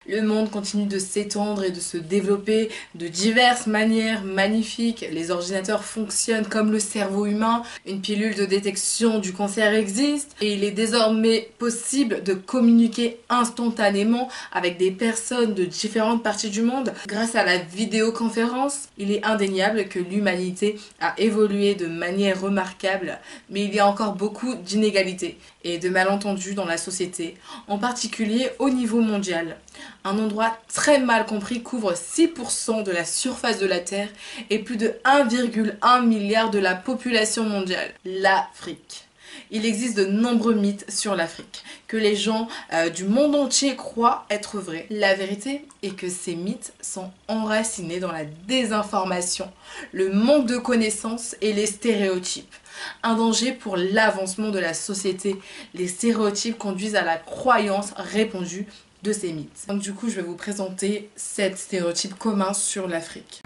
Le monde continue de s'étendre et de se développer de diverses manières magnifiques. Les ordinateurs fonctionnent comme le cerveau humain. Une pilule de détection du cancer existe. Et il est désormais possible de communiquer instantanément avec des personnes de différentes parties du monde. Grâce à la vidéoconférence, il est indéniable que l'humanité a évolué de manière remarquable. Mais il y a encore beaucoup d'inégalités et de malentendus dans la société, en particulier au niveau mondial. Un endroit très mal compris couvre 6% de la surface de la Terre et plus de 1,1 milliard de la population mondiale, l'Afrique. Il existe de nombreux mythes sur l'Afrique, que les gens du monde entier croient être vrais. La vérité est que ces mythes sont enracinés dans la désinformation, le manque de connaissances et les stéréotypes. Un danger pour l'avancement de la société. Les stéréotypes conduisent à la croyance répandue de ces mythes. Donc du coup, je vais vous présenter 7 stéréotypes communs sur l'Afrique.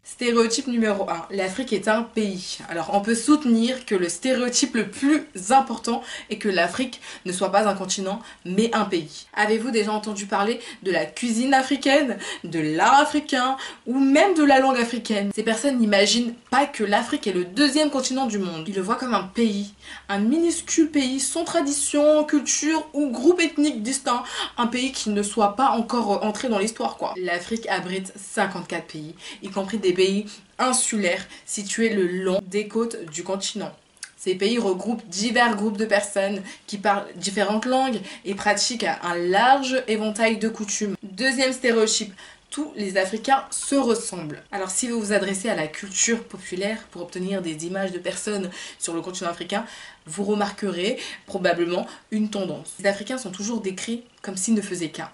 Stéréotype numéro 1. L'Afrique est un pays. Alors on peut soutenir que le stéréotype le plus important est que l'Afrique ne soit pas un continent mais un pays. Avez-vous déjà entendu parler de la cuisine africaine, de l'art africain ou même de la langue africaine? Ces personnes n'imaginent pas que l'Afrique est le 2e continent du monde. Ils le voient comme un pays, un minuscule pays sans tradition, culture ou groupe ethnique distinct. Un pays qui ne soit pas encore entré dans l'histoire quoi. L'Afrique abrite 54 pays, y compris des pays insulaires situés le long des côtes du continent. Ces pays regroupent divers groupes de personnes qui parlent différentes langues et pratiquent un large éventail de coutumes. 2e stéréotype. Tous les Africains se ressemblent. Alors si vous vous adressez à la culture populaire pour obtenir des images de personnes sur le continent africain, vous remarquerez probablement une tendance. Les Africains sont toujours décrits comme s'ils ne faisaient qu'un.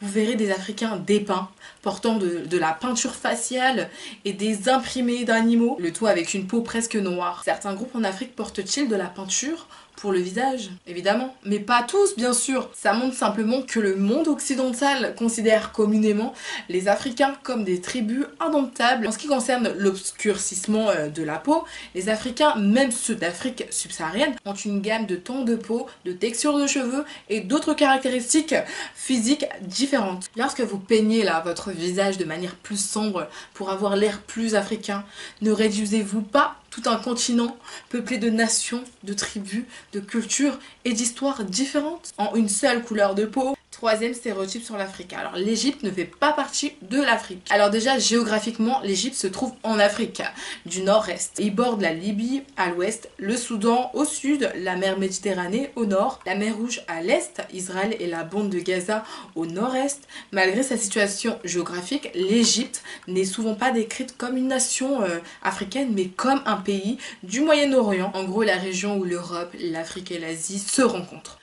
Vous verrez des Africains dépeints, portant de la peinture faciale et des imprimés d'animaux, le tout avec une peau presque noire. Certains groupes en Afrique portent-ils de la peinture pour le visage? Évidemment, mais pas tous bien sûr. Ça montre simplement que le monde occidental considère communément les Africains comme des tribus indomptables. En ce qui concerne l'obscurcissement de la peau, les Africains, même ceux d'Afrique subsaharienne, ont une gamme de tons de peau, de texture de cheveux et d'autres caractéristiques physiques différentes. Lorsque vous peignez là votre visage de manière plus sombre pour avoir l'air plus africain, ne réduisez-vous pas tout un continent peuplé de nations, de tribus, de cultures et d'histoires différentes en une seule couleur de peau? 3e stéréotype sur l'Afrique. Alors l'Égypte ne fait pas partie de l'Afrique. Alors déjà géographiquement, l'Égypte se trouve en Afrique du nord-est. Il borde la Libye à l'ouest, le Soudan au sud, la mer Méditerranée au nord, la mer Rouge à l'est, Israël et la bande de Gaza au nord-est. Malgré sa situation géographique, l'Égypte n'est souvent pas décrite comme une nation africaine mais comme un pays du Moyen-Orient. En gros la région où l'Europe, l'Afrique et l'Asie se rencontrent.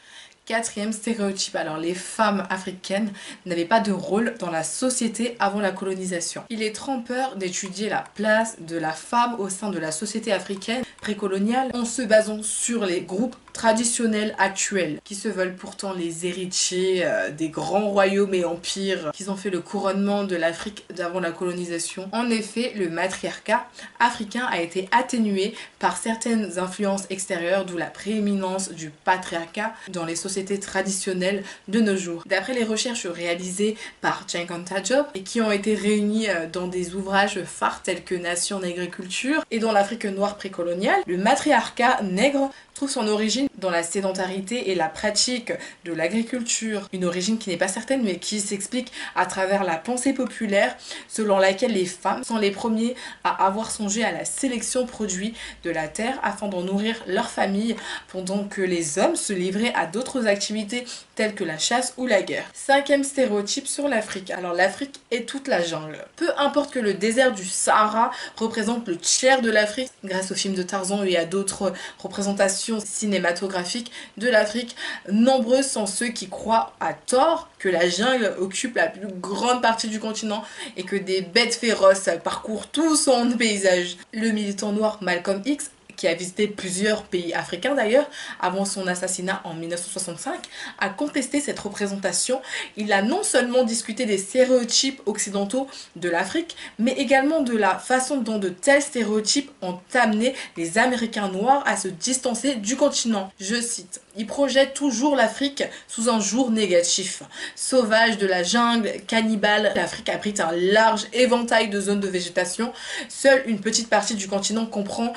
4e stéréotype, alors les femmes africaines n'avaient pas de rôle dans la société avant la colonisation. Il est trompeur d'étudier la place de la femme au sein de la société africaine précoloniale en se basant sur les groupes traditionnels actuels qui se veulent pourtant les héritiers des grands royaumes et empires qui ont fait le couronnement de l'Afrique d'avant la colonisation. En effet, le matriarcat africain a été atténué par certaines influences extérieures, d'où la prééminence du patriarcat dans les sociétés traditionnelles de nos jours. D'après les recherches réalisées par Chenkanta Diop et qui ont été réunies dans des ouvrages phares tels que Nation, Nègre et Culture et dans l'Afrique noire précoloniale, le matriarcat nègre trouve son origine dans la sédentarité et la pratique de l'agriculture. Une origine qui n'est pas certaine mais qui s'explique à travers la pensée populaire selon laquelle les femmes sont les premiers à avoir songé à la sélection produit de la terre afin d'en nourrir leur famille pendant que les hommes se livraient à d'autres activités telles que la chasse ou la guerre. 5e stéréotype sur l'Afrique. Alors l'Afrique est toute la jungle. Peu importe que le désert du Sahara représente le tiers de l'Afrique grâce au film de Tarzan et à d'autres représentations cinématographiques de l'Afrique, nombreux sont ceux qui croient à tort que la jungle occupe la plus grande partie du continent et que des bêtes féroces parcourent tout son paysage. Le militant noir Malcolm X qui a visité plusieurs pays africains d'ailleurs, avant son assassinat en 1965, a contesté cette représentation. Il a non seulement discuté des stéréotypes occidentaux de l'Afrique, mais également de la façon dont de tels stéréotypes ont amené les Américains noirs à se distancer du continent. Je cite: il projette toujours l'Afrique sous un jour négatif. Sauvage de la jungle, cannibale, l'Afrique abrite un large éventail de zones de végétation. Seule une petite partie du continent comprend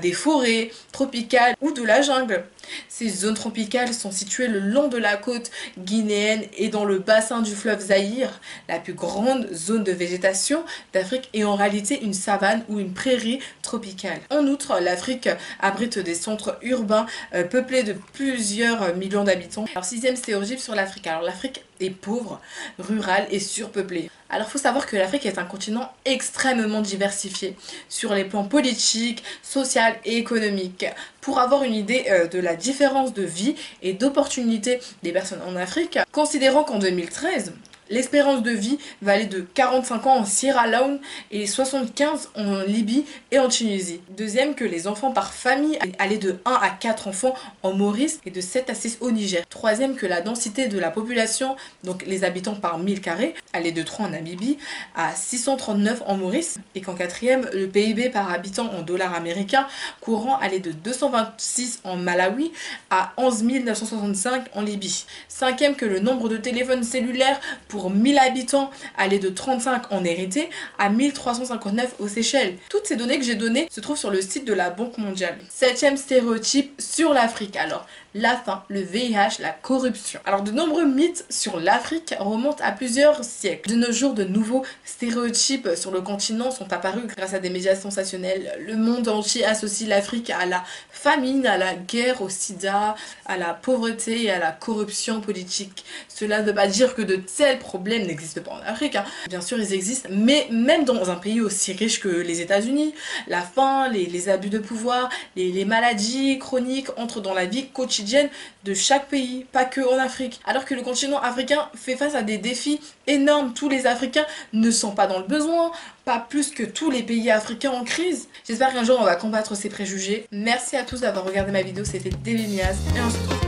des forêts tropicales ou de la jungle. Ces zones tropicales sont situées le long de la côte guinéenne et dans le bassin du fleuve Zaïre. La plus grande zone de végétation d'Afrique est en réalité une savane ou une prairie tropicale. En outre, l'Afrique abrite des centres urbains peuplés de plusieurs millions d'habitants. Alors, sixième stéréotype sur l'Afrique. Alors, l'Afrique est pauvre, rurale et surpeuplée. Alors, il faut savoir que l'Afrique est un continent extrêmement diversifié sur les plans politiques, social et économiques. Pour avoir une idée de la différence de vie et d'opportunités des personnes en Afrique, considérant qu'en 2013, l'espérance de vie valait de 45 ans en Sierra Leone et 75 en Libye et en Tunisie. Deuxième, que les enfants par famille allaient de 1 à 4 enfants en Maurice et de 7 à 6 au Niger. Troisième, que la densité de la population, donc les habitants par 1000 carrés, allait de 3 en Namibie à 639 en Maurice. Et qu'en quatrième, le PIB par habitant en dollars américains courant allait de 226 en Malawi à 11 965 en Libye. Cinquième, que le nombre de téléphones cellulaires pour 1000 habitants allait de 35 en RT à 1359 aux Seychelles. Toutes ces données que j'ai données se trouvent sur le site de la Banque mondiale. Septième stéréotype sur l'Afrique. Alors, la faim, le VIH, la corruption. Alors, de nombreux mythes sur l'Afrique remontent à plusieurs siècles. De nos jours, de nouveaux stéréotypes sur le continent sont apparus grâce à des médias sensationnels. Le monde entier associe l'Afrique à la famine, à la guerre, au sida, à la pauvreté et à la corruption politique. Cela ne veut pas dire que de tels problèmes n'existent pas en Afrique. Bien sûr, ils existent, mais même dans un pays aussi riche que les États-Unis, la faim, les abus de pouvoir, les maladies chroniques entrent dans la vie quotidienne de chaque pays, pas que en Afrique. Alors que le continent africain fait face à des défis énormes, tous les Africains ne sont pas dans le besoin, pas plus que tous les pays africains en crise. J'espère qu'un jour on va combattre ces préjugés. Merci à tous d'avoir regardé ma vidéo, c'était Debbie Miaz et on se retrouve